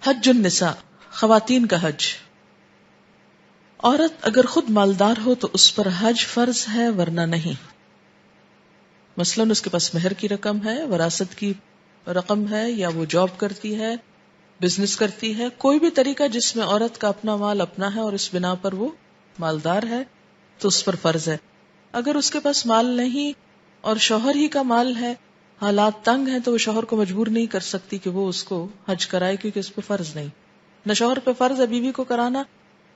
حج النساء، خواتین کا حج۔ عورت اگر خود مالدار ہو تو اس پر حج فرض ہے، ورنہ نہیں۔ مثلاً اس کے پاس مہر کی رقم ہے، وراثت کی رقم ہے، یا وہ جاب کرتی ہے، بزنس کرتی ہے، کوئی بھی طریقہ جس میں عورت کا اپنا مال اپنا ہے اور اس بنا پر وہ مالدار ہے تو اس پر فرض ہے۔ اگر اس کے پاس مال نہیں اور شوہر ہی کا مال ہے، حالات تنگ ہیں، تو وہ شوہر کو مجبور نہیں کر سکتی کہ وہ اس کو حج کرائے، کیونکہ اس پہ فرض نہیں۔ نہ شوہر پہ فرض ہے بیوی کو کرانا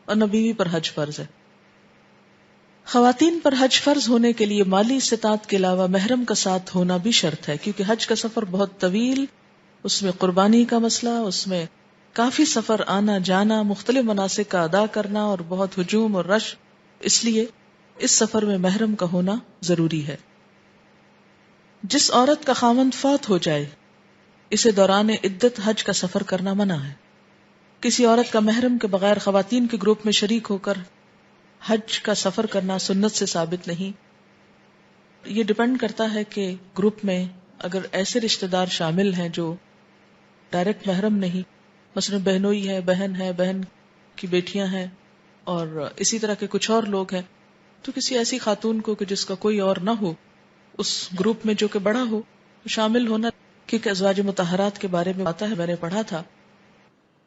اور نہ بیوی پر حج فرض ہے۔ خواتین پر حج فرض ہونے کے لیے مالی استطاعت کے علاوہ محرم کا ساتھ ہونا بھی شرط ہے، کیونکہ حج کا سفر بہت طویل، اس میں قربانی کا مسئلہ، اس میں کافی سفر آنا جانا، مختلف مناسک کا ادا کرنا اور بہت ہجوم اور رش، اس لیے اس سفر میں محرم کا ہونا ضروری ہے۔ جس عورت کا خاوند فوت ہو جائے اسے دوران عدت حج کا سفر کرنا منع ہے۔ کسی عورت کا محرم کے بغیر خواتین کے گروپ میں شریک ہو کر حج کا سفر کرنا سنت سے ثابت نہیں۔ یہ ڈیپینڈ کرتا ہے کہ گروپ میں اگر ایسے رشتہ دار شامل ہیں جو ڈائریکٹ محرم نہیں، مثلا بہنوئی ہے، بہن کی بیٹیاں ہیں، اور اسی طرح کے کچھ اور لوگ ہیں، تو کسی ایسی خاتون کو کہ جس کا کوئی اور نہ ہو اس گروپ میں جو کہ بڑا ہو شامل ہونا، کیونکہ ازواج مطہرات کے بارے میں آتا ہے، میں نے پڑھا تھا،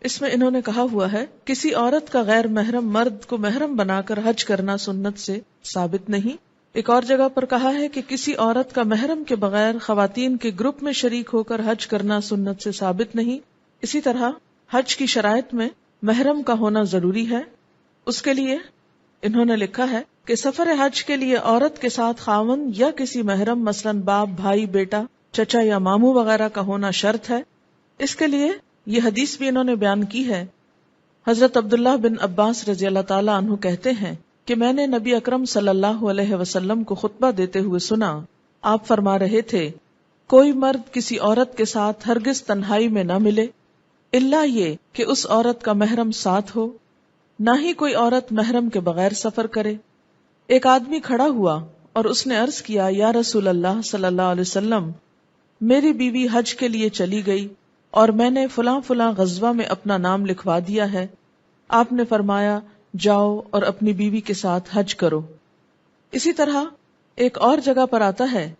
اس میں انہوں نے کہا ہوا ہے کسی عورت کا غیر محرم مرد کو محرم بنا کر حج کرنا سنت سے ثابت نہیں۔ ایک اور جگہ پر کہا ہے کہ کسی عورت کا محرم کے بغیر خواتین کے گروپ میں شریک ہو کر حج کرنا سنت سے ثابت نہیں۔ اسی طرح حج کی شرائط میں محرم کا ہونا ضروری ہے۔ اس کے لیے انہوں نے لکھا ہے کہ سفر حج کے لیے عورت کے ساتھ خاوند یا کسی محرم مثلاً باپ، بھائی، بیٹا، چچا یا ماموں وغیرہ کا ہونا شرط ہے۔ اس کے لیے یہ حدیث بھی انہوں نے بیان کی ہے۔ حضرت عبداللہ بن عباس رضی اللہ تعالیٰ عنہ کہتے ہیں کہ میں نے نبی اکرم صلی اللہ علیہ وسلم کو خطبہ دیتے ہوئے سنا، آپ فرما رہے تھے کوئی مرد کسی عورت کے ساتھ ہرگز تنہائی میں نہ ملے الا یہ کہ اس عورت کا محرم ساتھ ہو، نہ ہی کوئی عورت محرم کے بغیر سفر کرے۔ ایک آدمی کھڑا ہوا اور اس نے عرض کیا، یا رسول اللہ صلی اللہ علیہ وسلم، میری بیوی حج کے لیے چلی گئی اور میں نے فلاں فلاں غزوہ میں اپنا نام لکھوا دیا ہے۔ آپ نے فرمایا جاؤ اور اپنی بیوی کے ساتھ حج کرو۔ اسی طرح ایک اور جگہ پر آتا ہے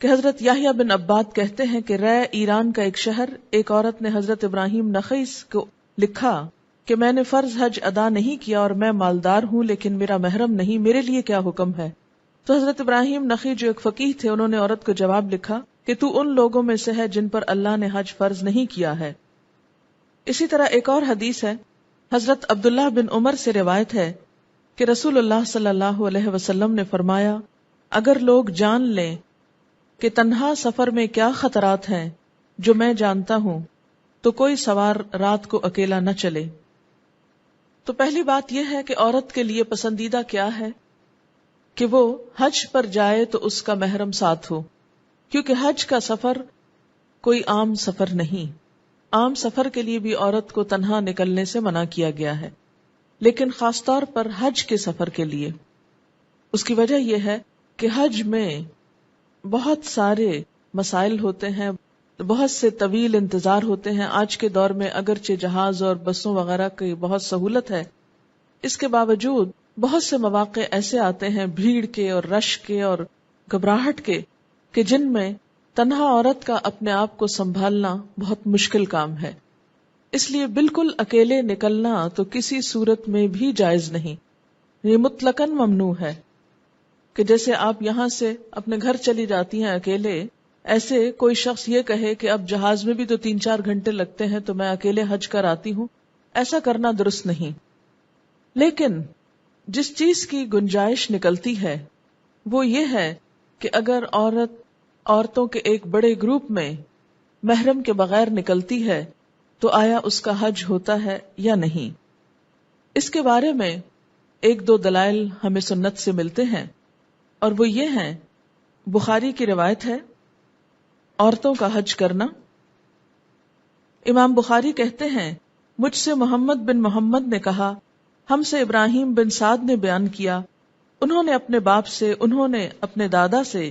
کہ حضرت یحییٰ بن عباد کہتے ہیں کہ رے ایران کا ایک شہر، ایک عورت نے حضرت ابراہیم نخعی کو لکھا کہ میں نے فرض حج ادا نہیں کیا اور میں مالدار ہوں لیکن میرا محرم نہیں، میرے لیے کیا حکم ہے؟ تو حضرت ابراہیم نخعی جو ایک فقیہ تھے، انہوں نے عورت کو جواب لکھا کہ تو ان لوگوں میں سے ہے جن پر اللہ نے حج فرض نہیں کیا ہے۔ اسی طرح ایک اور حدیث ہے، حضرت عبداللہ بن عمر سے روایت ہے کہ رسول اللہ صلی اللہ علیہ وسلم نے فرمایا، اگر لوگ جان لیں کہ تنہا سفر میں کیا خطرات ہیں جو میں جانتا ہوں تو کوئی سوار رات کو اکیلا نہ چلے۔ تو پہلی بات یہ ہے کہ عورت کے لیے پسندیدہ کیا ہے کہ وہ حج پر جائے تو اس کا محرم ساتھ ہو، کیونکہ حج کا سفر کوئی عام سفر نہیں۔ عام سفر کے لیے بھی عورت کو تنہا نکلنے سے منع کیا گیا ہے، لیکن خاص طور پر حج کے سفر کے لیے۔ اس کی وجہ یہ ہے کہ حج میں بہت سارے مسائل ہوتے ہیں، بہت سے طویل انتظار ہوتے ہیں۔ آج کے دور میں اگرچہ جہاز اور بسوں وغیرہ کی بہت سہولت ہے، اس کے باوجود بہت سے مواقع ایسے آتے ہیں بھیڑ کے اور رش کے اور گھبراہٹ کے کہ جن میں تنہا عورت کا اپنے آپ کو سنبھالنا بہت مشکل کام ہے۔ اس لیے بالکل اکیلے نکلنا تو کسی صورت میں بھی جائز نہیں، یہ مطلقاً ممنوع ہے۔ کہ جیسے آپ یہاں سے اپنے گھر چلی جاتی ہیں اکیلے، ایسے کوئی شخص یہ کہے کہ اب جہاز میں بھی تو 3-4 گھنٹے لگتے ہیں تو میں اکیلے حج کر آتی ہوں، ایسا کرنا درست نہیں۔ لیکن جس چیز کی گنجائش نکلتی ہے وہ یہ ہے کہ اگر عورتوں کے ایک بڑے گروپ میں محرم کے بغیر نکلتی ہے تو آیا اس کا حج ہوتا ہے یا نہیں؟ اس کے بارے میں 1-2 دلائل ہمیں سنت سے ملتے ہیں، اور وہ یہ ہیں۔ بخاری کی روایت ہے عورتوں کا حج کرنا۔ امام بخاری کہتے ہیں مجھ سے محمد بن محمد نے کہا، ہم سے ابراہیم بن سعد نے بیان کیا، انہوں نے اپنے باپ سے، انہوں نے اپنے دادا سے،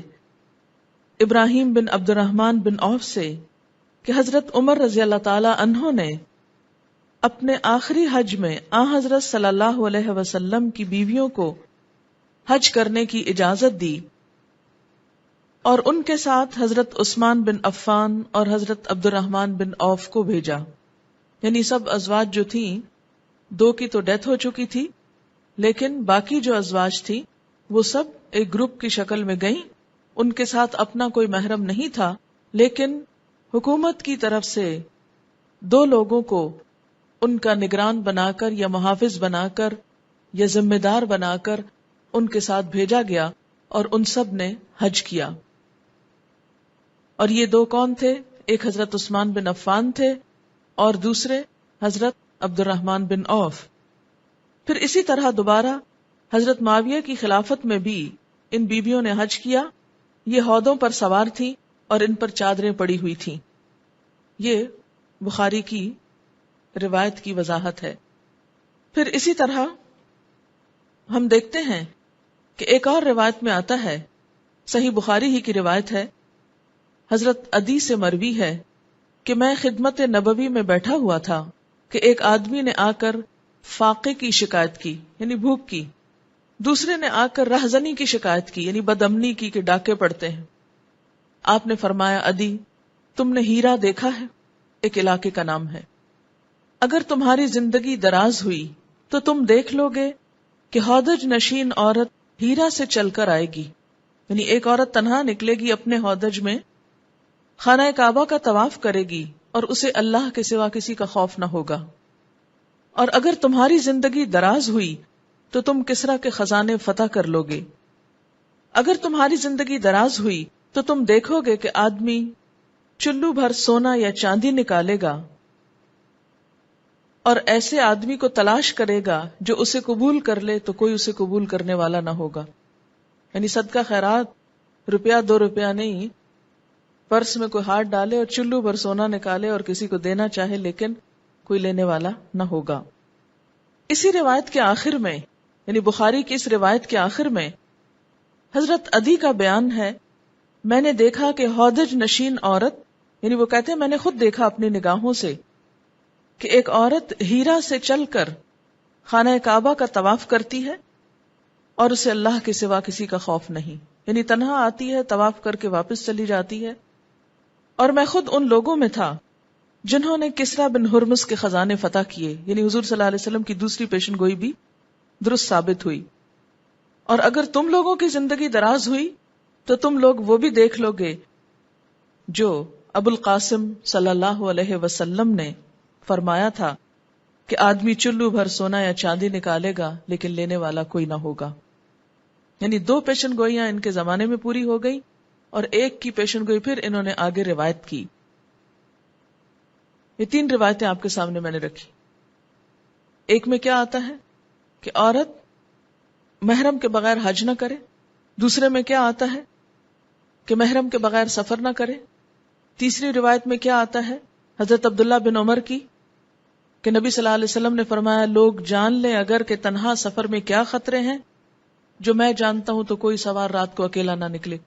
ابراہیم بن عبد الرحمن بن عوف سے کہ حضرت عمر رضی اللہ تعالی عنہ نے اپنے آخری حج میں حضرت صلی اللہ علیہ وسلم کی بیویوں کو حج کرنے کی اجازت دی اور ان کے ساتھ حضرت عثمان بن عفان اور حضرت عبد الرحمن بن عوف کو بھیجا. یعنی سب ازواج جو تھیں، 2 کی تو ڈیتھ ہو چکی تھی، لیکن باقی جو ازواج تھی وہ سب ایک گروپ کی شکل میں گئیں. ان کے ساتھ اپنا کوئی محرم نہیں تھا، لیکن حکومت کی طرف سے 2 لوگوں کو ان کا نگران بنا کر یا محافظ بنا کر یا ذمہ دار بنا کر ان کے ساتھ بھیجا گیا اور ان سب نے حج کیا. اور یہ 2 کون تھے؟ ایک حضرت عثمان بن عفان تھے اور دوسرے حضرت عبد الرحمن بن عوف. پھر اسی طرح دوبارہ حضرت معاویہ کی خلافت میں بھی ان بیویوں نے حج کیا. یہ ہودوں پر سوار تھیں اور ان پر چادریں پڑی ہوئی تھیں. یہ بخاری کی روایت کی وضاحت ہے. پھر اسی طرح ہم دیکھتے ہیں کہ ایک اور روایت میں آتا ہے، صحیح بخاری ہی کی روایت ہے، حضرت عدی سے مروی ہے کہ میں خدمت نبوی میں بیٹھا ہوا تھا کہ ایک آدمی نے آ کر فاقے کی شکایت کی، یعنی بھوک کی. دوسرے نے آ کر رہزنی کی شکایت کی، یعنی بدامنی کی کہ ڈاکے پڑتے ہیں. آپ نے فرمایا، عدی تم نے ہیرا دیکھا ہے؟ ایک علاقے کا نام ہے. اگر تمہاری زندگی دراز ہوئی تو تم دیکھ لو گے کہ ہودج نشین عورت ہیرا سے چل کر آئے گی. یعنی ایک عورت تنہا نکلے گی اپنے ہودج میں، خانہ کعبہ کا طواف کرے گی اور اسے اللہ کے سوا کسی کا خوف نہ ہوگا. اور اگر تمہاری زندگی دراز ہوئی تو تم کسریٰ کے خزانے فتح کر لو گے. اگر تمہاری زندگی دراز ہوئی تو تم دیکھو گے کہ آدمی چلو بھر سونا یا چاندی نکالے گا اور ایسے آدمی کو تلاش کرے گا جو اسے قبول کر لے تو کوئی اسے قبول کرنے والا نہ ہوگا. یعنی صدقہ خیرات روپیہ 2 روپیہ نہیں، پرس میں کوئی ہاتھ ڈالے اور چلو بھر سونا نکالے اور کسی کو دینا چاہے لیکن کوئی لینے والا نہ ہوگا. اسی روایت کے آخر میں، یعنی بخاری کی اس روایت کے آخر میں حضرت عدی کا بیان ہے، میں نے دیکھا کہ ہودج نشین عورت، یعنی وہ کہتے ہیں میں نے خود دیکھا اپنی نگاہوں سے کہ ایک عورت ہیرا سے چل کر خانہ کعبہ کا طواف کرتی ہے اور اسے اللہ کے سوا کسی کا خوف نہیں. یعنی تنہا آتی ہے، طواف کر کے واپس چلی جاتی ہے. اور میں خود ان لوگوں میں تھا جنہوں نے کسریٰ بن ہرمز کے خزانے فتح کیے. یعنی حضور صلی اللہ علیہ وسلم کی دوسری پیشن گوئی بھی درست ثابت ہوئی. اور اگر تم لوگوں کی زندگی دراز ہوئی تو تم لوگ وہ بھی دیکھ لو گے جو ابو القاسم صلی اللہ علیہ وسلم نے فرمایا تھا کہ آدمی چلو بھر سونا یا چاندی نکالے گا لیکن لینے والا کوئی نہ ہوگا. یعنی 2 پیشن گوئیاں ان کے زمانے میں پوری ہو گئی اور ایک کی پیشن گوئی پھر انہوں نے آگے روایت کی. یہ 3 روایتیں آپ کے سامنے میں نے رکھی. ایک میں کیا آتا ہے کہ عورت محرم کے بغیر حج نہ کرے. دوسرے میں کیا آتا ہے کہ محرم کے بغیر سفر نہ کرے. تیسری روایت میں کیا آتا ہے حضرت عبداللہ بن عمر کی کہ نبی صلی اللہ علیہ وسلم نے فرمایا، لوگ جان لیں اگر کہ تنہا سفر میں کیا خطرے ہیں جو میں جانتا ہوں تو کوئی سوار رات کو اکیلا نہ نکلے.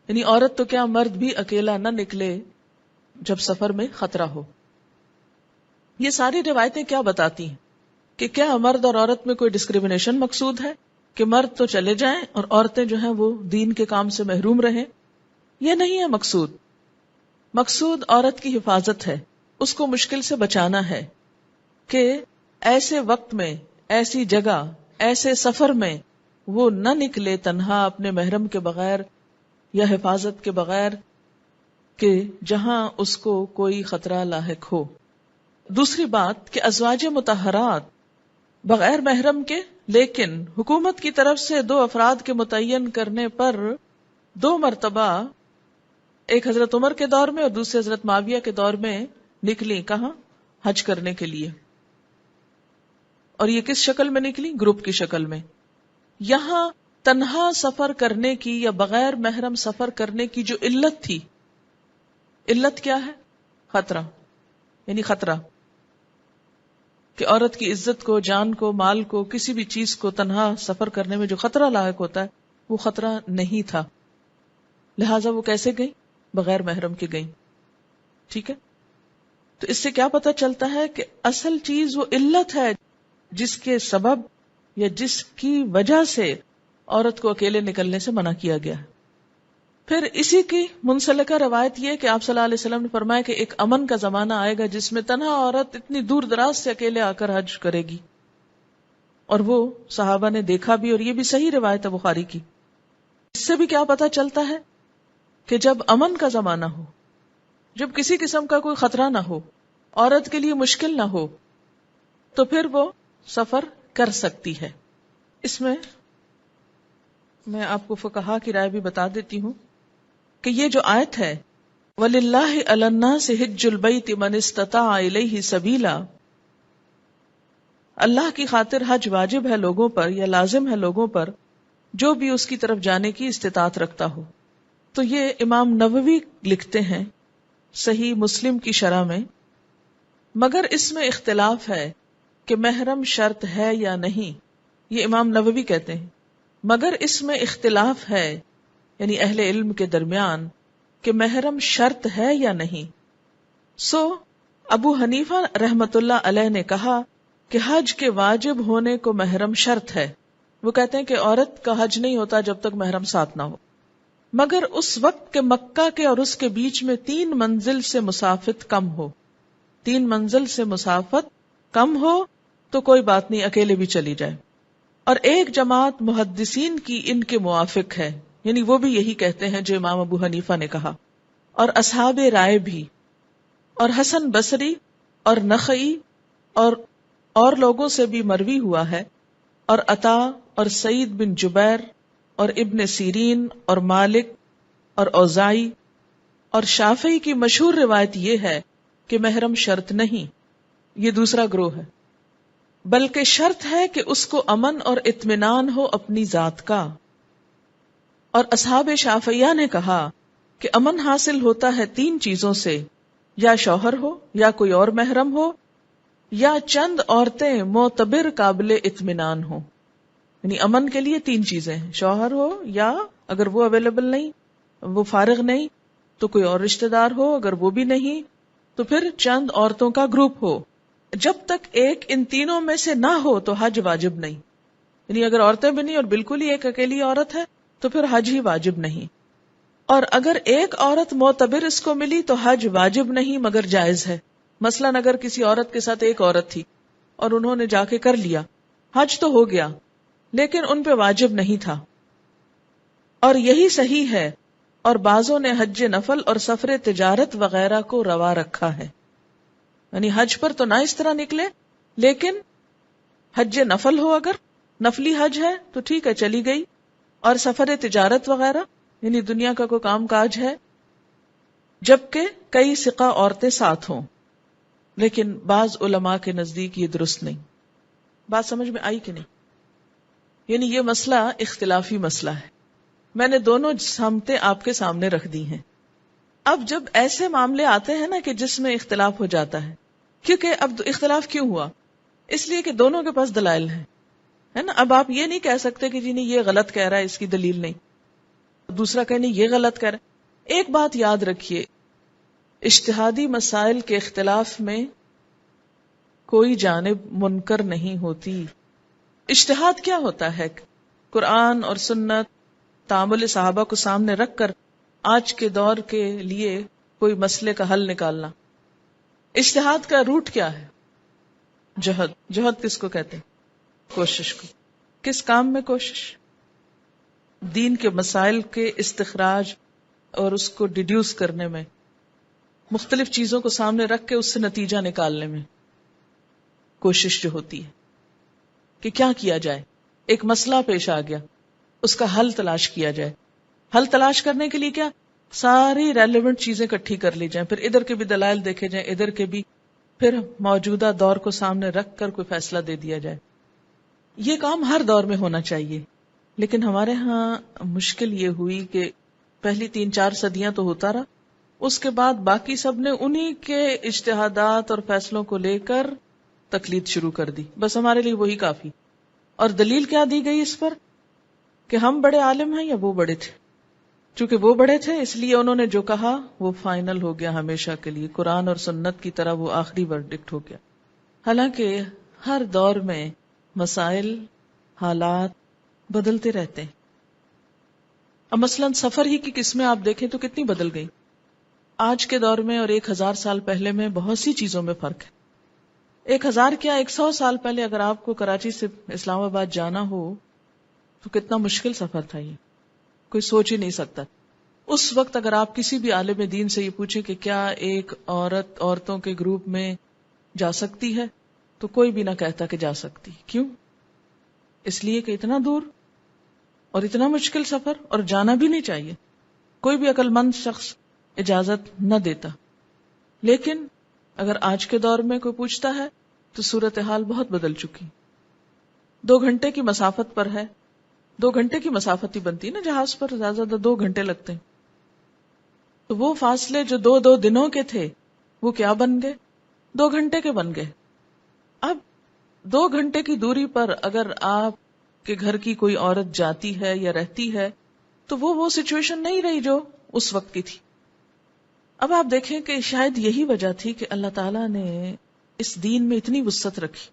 یعنی عورت تو کیا مرد بھی اکیلا نہ نکلے جب سفر میں خطرہ ہو. یہ ساری روایتیں کیا بتاتی ہیں کہ کیا مرد اور عورت میں کوئی ڈسکریمنیشن مقصود ہے کہ مرد تو چلے جائیں اور عورتیں جو ہیں وہ دین کے کام سے محروم رہیں؟ یہ نہیں ہے مقصود. مقصود عورت کی حفاظت ہے، اس کو مشکل سے بچانا ہے کہ ایسے وقت میں، ایسی جگہ، ایسے سفر میں وہ نہ نکلے تنہا اپنے محرم کے بغیر یا حفاظت کے بغیر کہ جہاں اس کو کوئی خطرہ لاحق ہو. دوسری بات کہ ازواج مطہرات بغیر محرم کے لیکن حکومت کی طرف سے 2 افراد کے متعین کرنے پر 2 مرتبہ، ایک حضرت عمر کے دور میں اور دوسرے حضرت معاویہ کے دور میں نکلی. کہاں؟ حج کرنے کے لیے. اور یہ کس شکل میں نکلی؟ گروپ کی شکل میں. یہاں تنہا سفر کرنے کی یا بغیر محرم سفر کرنے کی جو علت تھی، علت کیا ہے؟ خطرہ. یعنی خطرہ کہ عورت کی عزت کو، جان کو، مال کو، کسی بھی چیز کو تنہا سفر کرنے میں جو خطرہ لاحق ہوتا ہے وہ خطرہ نہیں تھا. لہٰذا وہ کیسے گئی؟ بغیر محرم کے گئی. ٹھیک ہے. تو اس سے کیا پتہ چلتا ہے کہ اصل چیز وہ علت ہے جس کے سبب یا جس کی وجہ سے عورت کو اکیلے نکلنے سے منع کیا گیا ہے. پھر اسی کی منسلکہ روایت یہ کہ آپ صلی اللہ علیہ وسلم نے فرمایا کہ ایک امن کا زمانہ آئے گا جس میں تنہا عورت اتنی دور دراز سے اکیلے آ کر حج کرے گی، اور وہ صحابہ نے دیکھا بھی، اور یہ بھی صحیح روایت ہے بخاری کی. اس سے بھی کیا پتہ چلتا ہے کہ جب امن کا زمانہ ہو، جب کسی قسم کا کوئی خطرہ نہ ہو، عورت کے لیے مشکل نہ ہو، تو پھر وہ سفر کر سکتی ہے. اس میں آپ کو فقہا کی رائے بھی بتا دیتی ہوں کہ یہ جو آیت ہے وَلِلَّهِ عَلَى النَّاسِ حِجُّ الْبَيْتِ مَنِ اسْتَطَاعَ إِلَيْهِ سَبِيلًا، اللہ کی خاطر حج واجب ہے لوگوں پر یا لازم ہے لوگوں پر جو بھی اس کی طرف جانے کی استطاعت رکھتا ہو. تو یہ امام نووی لکھتے ہیں صحیح مسلم کی شرح میں، مگر اس میں اختلاف ہے کہ محرم شرط ہے یا نہیں. یہ امام نووی کہتے ہیں مگر اس میں اختلاف ہے، یعنی اہل علم کے درمیان، کہ محرم شرط ہے یا نہیں. سو ابو حنیفہ رحمت اللہ علیہ نے کہا کہ حج کے واجب ہونے کو محرم شرط ہے. وہ کہتے ہیں کہ عورت کا حج نہیں ہوتا جب تک محرم ساتھ نہ ہو، مگر اس وقت کے مکہ کے اور اس کے بیچ میں 3 منزل سے مسافت کم ہو. 3 منزل سے مسافت کم ہو تو کوئی بات نہیں، اکیلے بھی چلی جائے. اور ایک جماعت محدثین کی ان کے موافق ہے، یعنی وہ بھی یہی کہتے ہیں جو امام ابو حنیفہ نے کہا، اور اصحاب رائے بھی، اور حسن بصری اور نخعی اور لوگوں سے بھی مروی ہوا ہے، اور عطا اور سعید بن جبیر اور ابن سیرین اور مالک اور اوزائی اور شافعی کی مشہور روایت یہ ہے کہ محرم شرط نہیں. یہ دوسرا گروہ ہے، بلکہ شرط ہے کہ اس کو امن اور اطمینان ہو اپنی ذات کا. اور اصحاب شافعیہ نے کہا کہ امن حاصل ہوتا ہے 3 چیزوں سے، یا شوہر ہو، یا کوئی اور محرم ہو، یا چند عورتیں معتبر قابل اطمینان ہو. یعنی امن کے لیے 3 چیزیں ہیں، شوہر ہو، یا اگر وہ اویلیبل نہیں، وہ فارغ نہیں تو کوئی اور رشتہ دار ہو، اگر وہ بھی نہیں تو پھر چند عورتوں کا گروپ ہو. جب تک ایک ان تینوں میں سے نہ ہو تو حج واجب نہیں. یعنی اگر عورتیں بھی نہیں اور بالکل ہی ایک اکیلی عورت ہے تو پھر حج ہی واجب نہیں. اور اگر ایک عورت معتبر اس کو ملی تو حج واجب نہیں مگر جائز ہے. مثلاً اگر کسی عورت کے ساتھ ایک عورت تھی اور انہوں نے جا کے کر لیا، حج تو ہو گیا لیکن ان پہ واجب نہیں تھا. اور یہی صحیح ہے، اور بعضوں نے حج نفل اور سفر تجارت وغیرہ کو روا رکھا ہے. یعنی حج پر تو نہ اس طرح نکلے، لیکن حج نفل ہو، اگر نفلی حج ہے تو ٹھیک ہے چلی گئی. اور سفر تجارت وغیرہ یعنی دنیا کا کوئی کام کاج ہے، جبکہ کئی ثقہ عورتیں ساتھ ہوں. لیکن بعض علماء کے نزدیک یہ درست نہیں. بات سمجھ میں آئی کہ نہیں؟ یعنی یہ مسئلہ اختلافی مسئلہ ہے. میں نے دونوں سمتیں آپ کے سامنے رکھ دی ہیں. اب جب ایسے معاملے آتے ہیں نا کہ جس میں اختلاف ہو جاتا ہے، کیونکہ اب اختلاف کیوں ہوا؟ اس لیے کہ دونوں کے پاس دلائل ہیں، ہے نا. اب آپ یہ نہیں کہہ سکتے کہ جی نہیں یہ غلط کہہ رہا ہے، اس کی دلیل نہیں، دوسرا کہ نہیں یہ غلط کہہ رہا ہے. ایک بات یاد رکھیے، اجتہادی مسائل کے اختلاف میں کوئی جانب منکر نہیں ہوتی. اجتہاد کیا ہوتا ہے؟ قرآن اور سنت، تعامل صحابہ کو سامنے رکھ کر آج کے دور کے لیے کوئی مسئلے کا حل نکالنا. اجتہاد کا روٹ کیا ہے؟ جہد. جہد کس کو کہتے ہیں؟ کوشش کو. کس کام میں کوشش؟ دین کے مسائل کے استخراج اور اس کو ڈیڈیوس کرنے میں، مختلف چیزوں کو سامنے رکھ کے اس سے نتیجہ نکالنے میں کوشش جو ہوتی ہے کہ کیا کیا جائے. ایک مسئلہ پیش آ گیا، اس کا حل تلاش کیا جائے. حل تلاش کرنے کے لیے کیا؟ ساری ریلیونٹ چیزیں اکٹھی کر لی جائیں، پھر ادھر کے بھی دلائل دیکھے جائیں، ادھر کے بھی، پھر موجودہ دور کو سامنے رکھ کر کوئی فیصلہ دے دیا جائے. یہ کام ہر دور میں ہونا چاہیے. لیکن ہمارے ہاں مشکل یہ ہوئی کہ پہلی 3-4 صدیاں تو ہوتا رہا، اس کے بعد باقی سب نے انہی کے اجتہادات اور فیصلوں کو لے کر تقلید شروع کر دی. بس ہمارے لیے وہی کافی. اور دلیل کیا دی گئی اس پر؟ کہ ہم بڑے عالم ہیں یا وہ بڑے تھے. چونکہ وہ بڑے تھے اس لیے انہوں نے جو کہا وہ فائنل ہو گیا ہمیشہ کے لیے، قرآن اور سنت کی طرح وہ آخری ورڈکٹ ہو گیا. حالانکہ ہر دور میں مسائل، حالات بدلتے رہتے ہیں. اب مثلاً سفر ہی کی قسمیں آپ دیکھیں تو کتنی بدل گئی آج کے دور میں اور 1000 سال پہلے میں. بہت سی چیزوں میں فرق ہے. 1000 کیا 100 سال پہلے اگر آپ کو کراچی سے اسلام آباد جانا ہو تو کتنا مشکل سفر تھا، یہ کوئی سوچ ہی نہیں سکتا. اس وقت اگر آپ کسی بھی عالم دین سے یہ پوچھیں کہ کیا ایک عورتوں کے گروپ میں جا سکتی ہے تو کوئی بھی نہ کہتا کہ جا سکتی. کیوں؟ اس لیے کہ اتنا دور اور اتنا مشکل سفر، اور جانا بھی نہیں چاہیے، کوئی بھی عقل مند شخص اجازت نہ دیتا. لیکن اگر آج کے دور میں کوئی پوچھتا ہے تو صورتحال بہت بدل چکی. 2 گھنٹے کی مسافت پر ہے، 2 گھنٹے کی مسافت ہی بنتی ہے نا، جہاز پر زیادہ 2 گھنٹے لگتے ہیں. تو وہ فاصلے جو 2 دنوں کے تھے وہ کیا بن گئے؟ 2 گھنٹے کے بن گئے. اب 2 گھنٹے کی دوری پر اگر آپ کے گھر کی کوئی عورت جاتی ہے یا رہتی ہے تو وہ سچویشن نہیں رہی جو اس وقت کی تھی. اب آپ دیکھیں کہ شاید یہی وجہ تھی کہ اللہ تعالیٰ نے اس دین میں اتنی وسعت رکھی،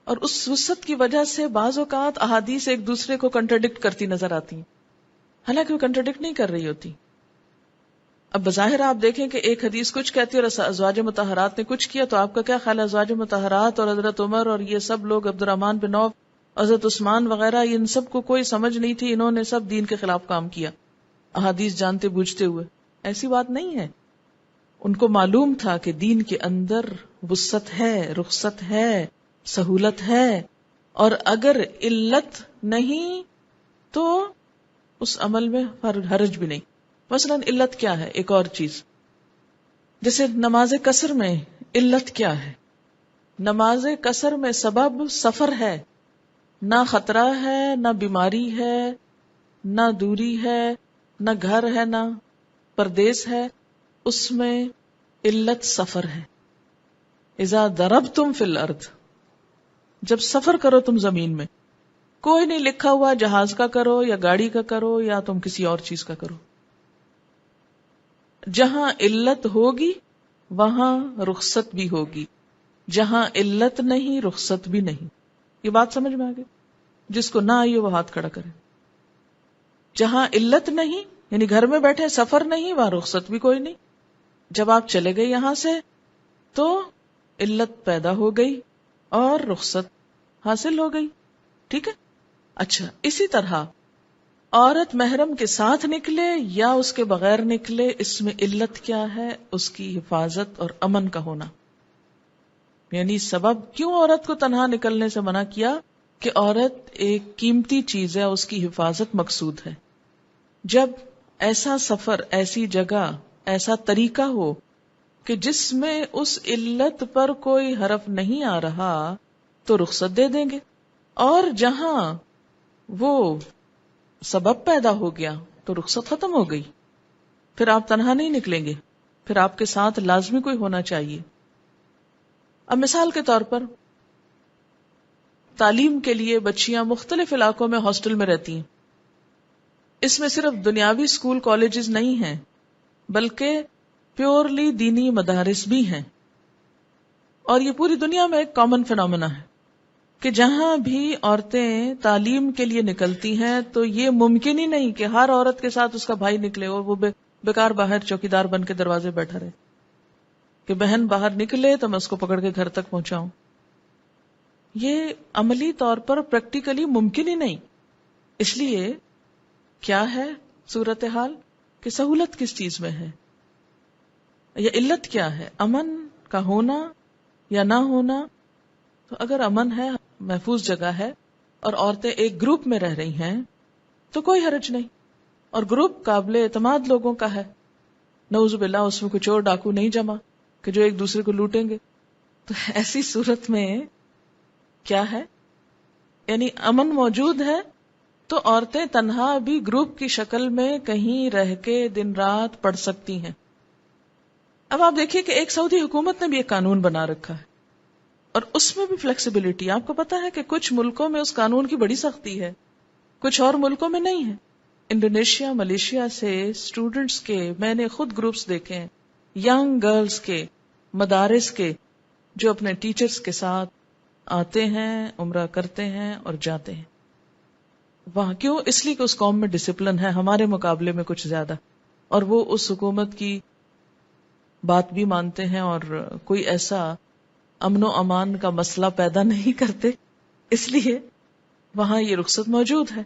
اور اس وسعت کی وجہ سے بعض اوقات احادیث ایک دوسرے کو کنٹرڈکٹ کرتی نظر آتی ہیں، حالانکہ وہ کنٹرڈکٹ نہیں کر رہی ہوتی. اب بظاہر آپ دیکھیں کہ ایک حدیث کچھ کہتی ہے اور ازواج مطہرات نے کچھ کیا، تو آپ کا کیا خیال ہے؟ ازواج مطہرات اور حضرت عمر اور یہ سب لوگ، عبد الرحمن بن عوف، حضرت عثمان وغیرہ، ان سب کو کوئی سمجھ نہیں تھی، انہوں نے سب دین کے خلاف کام کیا احادیث جانتے بوجھتے ہوئے؟ ایسی بات نہیں ہے. ان کو معلوم تھا کہ دین کے اندر وسعت ہے، رخصت ہے، سہولت ہے، اور اگر علت نہیں تو اس عمل میں حرج بھی نہیں. مثلا علت کیا ہے؟ ایک اور چیز، جیسے نماز قصر میں علت کیا ہے؟ نماز قصر میں سبب سفر ہے، نہ خطرہ ہے، نہ بیماری ہے، نہ دوری ہے، نہ گھر ہے، نہ پردیس ہے، اس میں علت سفر ہے. اذا ضربتم فی الارض، جب سفر کرو تم زمین میں، کوئی نہیں لکھا ہوا جہاز کا کرو یا گاڑی کا کرو یا تم کسی اور چیز کا کرو. جہاں علت ہوگی وہاں رخصت بھی ہوگی، جہاں علت نہیں رخصت بھی نہیں. یہ بات سمجھ میں آ گئی؟ جس کو نہ آئیے وہ ہاتھ کھڑا کرے. جہاں علت نہیں، یعنی گھر میں بیٹھے سفر نہیں، وہاں رخصت بھی کوئی نہیں. جب آپ چلے گئے یہاں سے تو علت پیدا ہو گئی اور رخصت حاصل ہو گئی. ٹھیک ہے. اچھا، اسی طرح عورت محرم کے ساتھ نکلے یا اس کے بغیر نکلے، اس میں علت کیا ہے؟ اس کی حفاظت اور امن کا ہونا. یعنی سبب کیوں عورت کو تنہا نکلنے سے منع کیا؟ کہ عورت ایک قیمتی چیز ہے، اس کی حفاظت مقصود ہے. جب ایسا سفر، ایسی جگہ، ایسا طریقہ ہو کہ جس میں اس علت پر کوئی حرف نہیں آ رہا تو رخصت دے دیں گے. اور جہاں وہ سبب پیدا ہو گیا تو رخصت ختم ہو گئی، پھر آپ تنہا نہیں نکلیں گے، پھر آپ کے ساتھ لازمی کوئی ہونا چاہیے. اب مثال کے طور پر تعلیم کے لیے بچیاں مختلف علاقوں میں ہاسٹل میں رہتی ہیں. اس میں صرف دنیاوی اسکول کالجز نہیں ہیں بلکہ پیورلی دینی مدارس بھی ہیں. اور یہ پوری دنیا میں ایک کامن فینومینا ہے کہ جہاں بھی عورتیں تعلیم کے لیے نکلتی ہیں تو یہ ممکن ہی نہیں کہ ہر عورت کے ساتھ اس کا بھائی نکلے اور وہ بیکار باہر چوکیدار بن کے دروازے بیٹھا رہے کہ بہن باہر نکلے تو میں اس کو پکڑ کے گھر تک پہنچاؤں. یہ عملی طور پر پریکٹیکلی ممکن ہی نہیں. اس لیے کیا ہے صورتحال کہ سہولت کس چیز میں ہے یا علت کیا ہے؟ امن کا ہونا یا نہ ہونا. تو اگر امن ہے، محفوظ جگہ ہے اور عورتیں ایک گروپ میں رہ رہی ہیں تو کوئی حرج نہیں، اور گروپ قابل اعتماد لوگوں کا ہے. نعوذ باللہ اس میں کوئی چور ڈاکو نہیں جمع کہ جو ایک دوسرے کو لوٹیں گے. تو ایسی صورت میں کیا ہے؟ یعنی امن موجود ہے تو عورتیں تنہا بھی گروپ کی شکل میں کہیں رہ کے دن رات پڑھ سکتی ہیں. اب آپ دیکھیے کہ ایک سعودی حکومت نے بھی ایک قانون بنا رکھا ہے اور اس میں بھی فلیکسیبلٹی. آپ کو پتا ہے کہ کچھ ملکوں میں اس قانون کی بڑی سختی ہے، کچھ اور ملکوں میں نہیں ہے. انڈونیشیا ملیشیا سے اسٹوڈنٹس کے میں نے خود گروپس دیکھے ہیں، ینگ گرلز کے، مدارس کے، جو اپنے ٹیچرز کے ساتھ آتے ہیں، عمرہ کرتے ہیں اور جاتے ہیں وہاں. کیوں؟ اس لیے کہ اس قوم میں ڈسپلن ہے ہمارے مقابلے میں کچھ زیادہ، اور وہ اس حکومت کی بات بھی مانتے ہیں اور کوئی ایسا امن و امان کا مسئلہ پیدا نہیں کرتے، اس لیے وہاں یہ رخصت موجود ہے.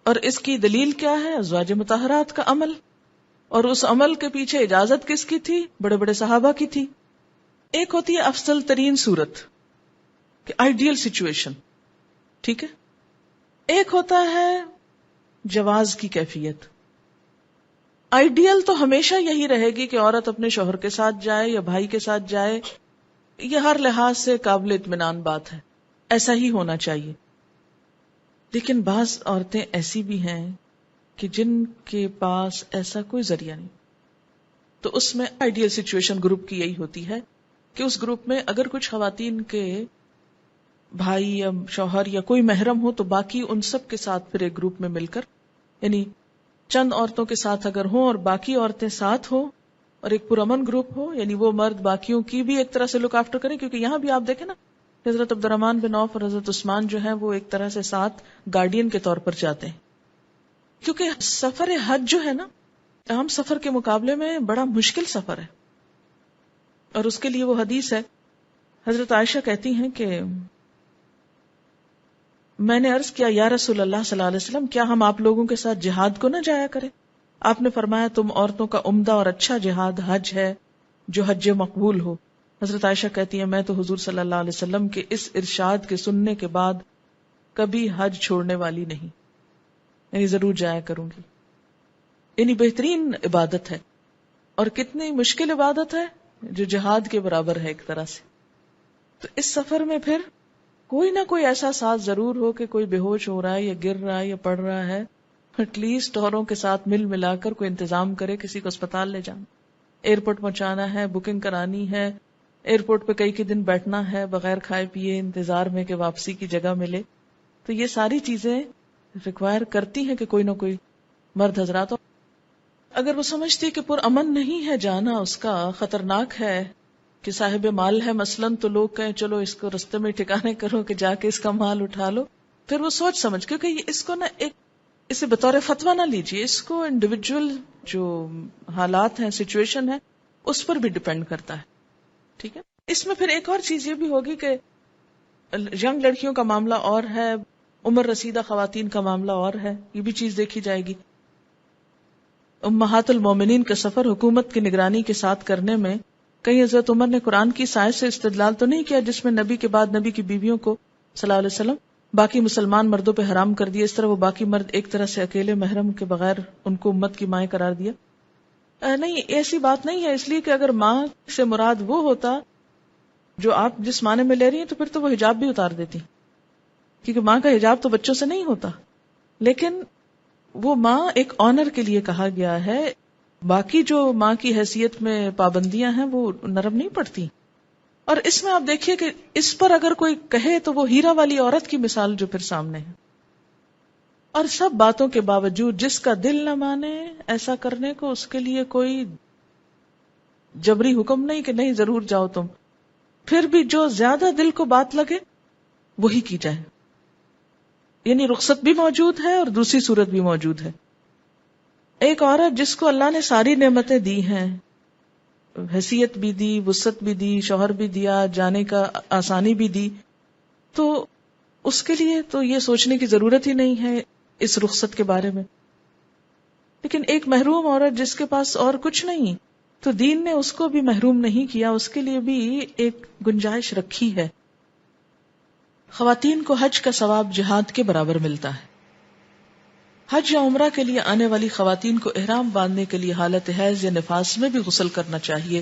اور اس کی دلیل کیا ہے؟ ازواج مطہرات کا عمل، اور اس عمل کے پیچھے اجازت کس کی تھی؟ بڑے بڑے صحابہ کی تھی. ایک ہوتی ہے افضل ترین صورت کہ آئیڈیل سچویشن، ٹھیک ہے، ایک ہوتا ہے جواز کی کیفیت. آئیڈیل تو ہمیشہ یہی رہے گی کہ عورت اپنے شوہر کے ساتھ جائے یا بھائی کے ساتھ جائے، یہ ہر لحاظ سے قابل اطمینان بات ہے، ایسا ہی ہونا چاہیے. لیکن بعض عورتیں ایسی بھی ہیں کہ جن کے پاس ایسا کوئی ذریعہ نہیں، تو اس میں آئیڈیل سچویشن گروپ کی یہی ہوتی ہے کہ اس گروپ میں اگر کچھ خواتین کے بھائی یا شوہر یا کوئی محرم ہو تو باقی ان سب کے ساتھ پھر ایک گروپ میں مل کر، یعنی چند عورتوں کے ساتھ اگر ہوں اور باقی عورتیں ساتھ ہوں اور ایک پرامن گروپ ہو، یعنی وہ مرد باقیوں کی بھی ایک طرح سے لک آفٹر کریں. کیونکہ یہاں بھی آپ دیکھیں نا، حضرت عبد الرحمن بن عوف اور حضرت عثمان جو ہیں وہ ایک طرح سے ساتھ گارڈین کے طور پر جاتے ہیں. کیونکہ سفر حج جو ہے نا، عام سفر کے مقابلے میں بڑا مشکل سفر ہے، اور اس کے لیے وہ حدیث ہے، حضرت عائشہ کہتی ہیں کہ میں نے عرض کیا یا رسول اللہ صلی اللہ علیہ وسلم، کیا ہم آپ لوگوں کے ساتھ جہاد کو نہ جایا کریں؟ آپ نے فرمایا تم عورتوں کا عمدہ اور اچھا جہاد حج ہے جو حج مقبول ہو. حضرت عائشہ کہتی ہیں میں تو حضور صلی اللہ علیہ وسلم کے اس ارشاد کے سننے کے بعد کبھی حج چھوڑنے والی نہیں، یعنی ضرور جایا کروں گی. یعنی بہترین عبادت ہے، اور کتنی مشکل عبادت ہے جو جہاد کے برابر ہے ایک طرح سے. تو اس سفر میں پھر کوئی نہ کوئی ایسا ساتھ ضرور ہو کہ کوئی بے ہوش ہو رہا ہے یا گر رہا ہے یا پڑ رہا ہے، ایٹ لیسٹ اوروں کے ساتھ مل ملا کر کوئی انتظام کرے، کسی کو اسپتال لے جانا، ایئرپورٹ پہنچانا ہے، بکنگ کرانی ہے، ایئرپورٹ پہ کئی دن بیٹھنا ہے بغیر کھائے پیے انتظار میں کہ واپسی کی جگہ ملے. تو یہ ساری چیزیں ریکوائر کرتی ہیں کہ کوئی نہ کوئی مرد حضرات. اگر وہ سمجھتی کہ پر امن نہیں ہے جانا، اس کا خطرناک ہے کہ صاحب مال ہے مثلاً، تو لوگ کہیں چلو اس کو رستے میں ٹھکانے کرو کہ جا کے اس کا مال اٹھا لو، پھر وہ سوچ سمجھ، کیونکہ اس کو نا ایک اسے بطور فتویٰ نہ لیجیے، اس کو انڈیویجول جو حالات ہیں، سچویشن ہے، اس پر بھی ڈیپینڈ کرتا ہے. ٹھیک ہے. اس میں پھر ایک اور چیز یہ بھی ہوگی کہ ینگ لڑکیوں کا معاملہ اور ہے، عمر رسیدہ خواتین کا معاملہ اور ہے، یہ بھی چیز دیکھی جائے گی. امہات المومنین کا سفر حکومت کی نگرانی کے ساتھ کرنے میں کہیں حضرت عمر نے قرآن کی سائے سے استدلال تو نہیں کیا جس میں نبی کے بعد نبی کی بیویوں کو صلی اللہ علیہ وسلم باقی مسلمان مردوں پہ حرام کر دیا، اس طرح وہ باقی مرد ایک طرح سے اکیلے محرم کے بغیر ان کو امت کی مائیں قرار دیا. نہیں، ایسی بات نہیں ہے، اس لیے کہ اگر ماں سے مراد وہ ہوتا جو آپ جس معنی میں لے رہی ہیں تو پھر تو وہ حجاب بھی اتار دیتی، کیونکہ ماں کا حجاب تو بچوں سے نہیں ہوتا. لیکن وہ ماں ایک آنر کے لیے کہا گیا ہے، باقی جو ماں کی حیثیت میں پابندیاں ہیں وہ نرم نہیں پڑتی. اور اس میں آپ دیکھیے کہ اس پر اگر کوئی کہے تو وہ ہیرا والی عورت کی مثال جو پھر سامنے ہے. اور سب باتوں کے باوجود جس کا دل نہ مانے ایسا کرنے کو، اس کے لیے کوئی جبری حکم نہیں کہ نہیں ضرور جاؤ تم، پھر بھی جو زیادہ دل کو بات لگے وہی کی جائے. یعنی رخصت بھی موجود ہے اور دوسری صورت بھی موجود ہے. ایک عورت جس کو اللہ نے ساری نعمتیں دی ہیں، حیثیت بھی دی، وسعت بھی دی، شوہر بھی دیا، جانے کا آسانی بھی دی، تو اس کے لیے تو یہ سوچنے کی ضرورت ہی نہیں ہے اس رخصت کے بارے میں. لیکن ایک محروم عورت جس کے پاس اور کچھ نہیں، تو دین نے اس کو بھی محروم نہیں کیا، اس کے لیے بھی ایک گنجائش رکھی ہے. خواتین کو حج کا ثواب جہاد کے برابر ملتا ہے. حج یا عمرہ کے لیے آنے والی خواتین کو احرام باندھنے کے لیے حالت حیض یا نفاس میں بھی غسل کرنا چاہیے،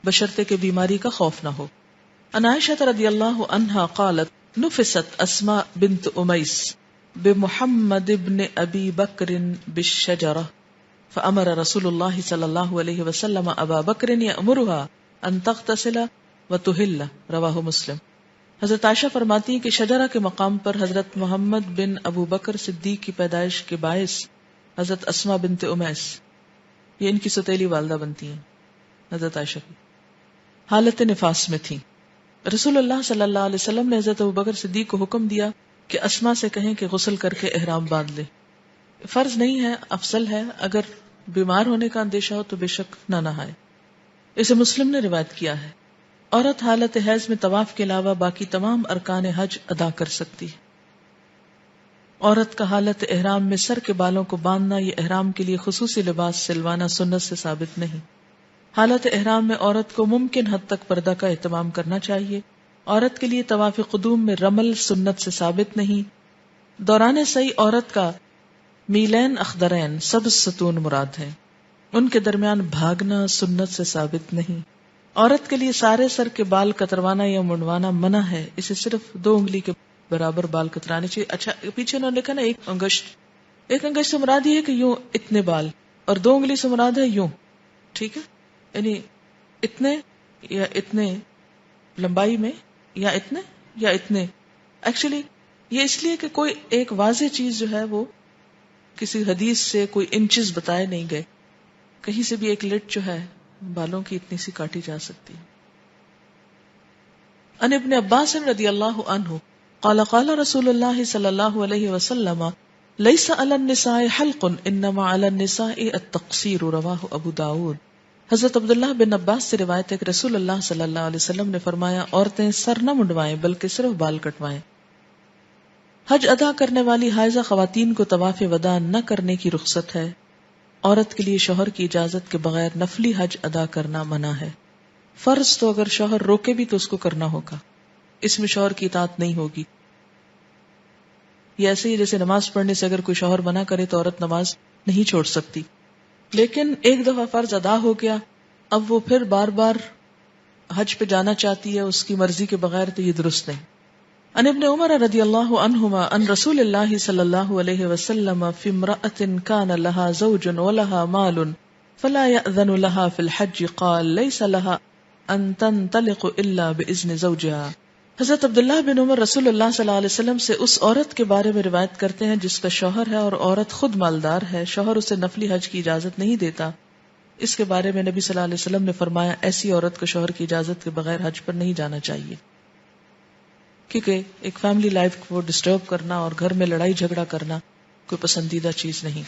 بشرطے کہ بیماری کا خوف نہ ہو. عن عائشہ رضی اللہ عنہا قالت نفست اسماء بنت امیس بمحمد ابن ابی بکر بالشجرہ فامر رسول اللہ صلی اللہ علیہ وسلم ابا بکر یامرها ان تغتسل وتحل. رواہ مسلم. حضرت عائشہ فرماتی ہیں کہ شجرہ کے مقام پر حضرت محمد بن ابو بکر صدیق کی پیدائش کے باعث حضرت اسما بنت امیس، یہ ان کی ستیلی والدہ بنتی ہیں حضرت عائشہ کی، حالت نفاس میں تھیں. رسول اللہ صلی اللہ علیہ وسلم نے حضرت ابوبکر صدیق کو حکم دیا کہ اسما سے کہیں کہ غسل کر کے احرام باندھ لے. فرض نہیں ہے، افضل ہے، اگر بیمار ہونے کا اندیشہ ہو تو بے شک نہ نہائے. اسے مسلم نے روایت کیا ہے. عورت حالت حیض میں طواف کے علاوہ باقی تمام ارکان حج ادا کر سکتی ہے. عورت کا حالت احرام میں سر کے بالوں کو باندھنا یہ احرام کے لیے خصوصی لباس سلوانا سنت سے ثابت نہیں. حالت احرام میں عورت کو ممکن حد تک پردہ کا اہتمام کرنا چاہیے. عورت کے لیے طواف قدوم میں رمل سنت سے ثابت نہیں. دوران سعی عورت کا میلین اخضرین سبز ستون مراد ہے، ان کے درمیان بھاگنا سنت سے ثابت نہیں. عورت کے لیے سارے سر کے بال کتروانا یا منڈوانا منع ہے، اسے صرف 2 انگلی کے برابر بال کترانے چاہیے. اچھا پیچھے انہوں نے لکھا نا ایک انگشت سے مراد یہ ہے کہ یوں اتنے بال، اور 2 انگلی سے مراد ہے یوں. ٹھیک ہے، یعنی اتنے یا اتنے لمبائی میں یا اتنے. ایکچولی یہ اس لیے کہ کوئی ایک واضح چیز جو ہے وہ کسی حدیث سے کوئی انچز بتائے نہیں گئے، کہیں سے بھی ایک لٹ جو ہے بالوں کی اتنی سی کاٹی جا سکتی ہے. ان ابن عباس رضی اللہ عنہ قال قال رسول اللہ صلی اللہ علیہ وسلم لیس علی النساء حلق انما علی النساء التقصیر رواہ ابو داود. حضرت عبداللہ بن عباس سے روایت ہے کہ رسول اللہ صلی اللہ علیہ وسلم نے فرمایا عورتیں سر نہ منڈوائیں بلکہ صرف بال کٹوائیں. حج ادا کرنے والی حائضہ خواتین کو طواف وداع نہ کرنے کی رخصت ہے. عورت کے لیے شوہر کی اجازت کے بغیر نفلی حج ادا کرنا منع ہے. فرض تو اگر شوہر روکے بھی تو اس کو کرنا ہوگا، اس میں شوہر کی اطاعت نہیں ہوگی. یہ ایسے ہی جیسے نماز پڑھنے سے اگر کوئی شوہر منع کرے تو عورت نماز نہیں چھوڑ سکتی. لیکن ایک دفعہ فرض ادا ہو گیا، اب وہ پھر بار بار حج پہ جانا چاہتی ہے اس کی مرضی کے بغیر، تو یہ درست نہیں. ان ابن عمر رضی اللہ عنہما ان رسول اللہ صلی اللہ علیہ وسلم فی امرأة کان لها زوج ولها مال فلا یأذن لها فی الحج قال لیس لها ان تنطلق الا باذن زوجها. حضرت عبداللہ بن عمر رسول اللہ صلی اللہ علیہ وسلم سے اس عورت کے بارے میں روایت کرتے ہیں جس کا شوہر ہے اور عورت خود مالدار ہے، شوہر اسے نفلی حج کی اجازت نہیں دیتا. اس کے بارے میں نبی صلی اللہ علیہ وسلم نے فرمایا ایسی عورت کو شوہر کی اجازت کے بغیر حج پر نہیں جانا چاہیے، کیونکہ ایک فیملی لائف کو ڈسٹرب کرنا اور گھر میں لڑائی جھگڑا کرنا کوئی پسندیدہ چیز نہیں.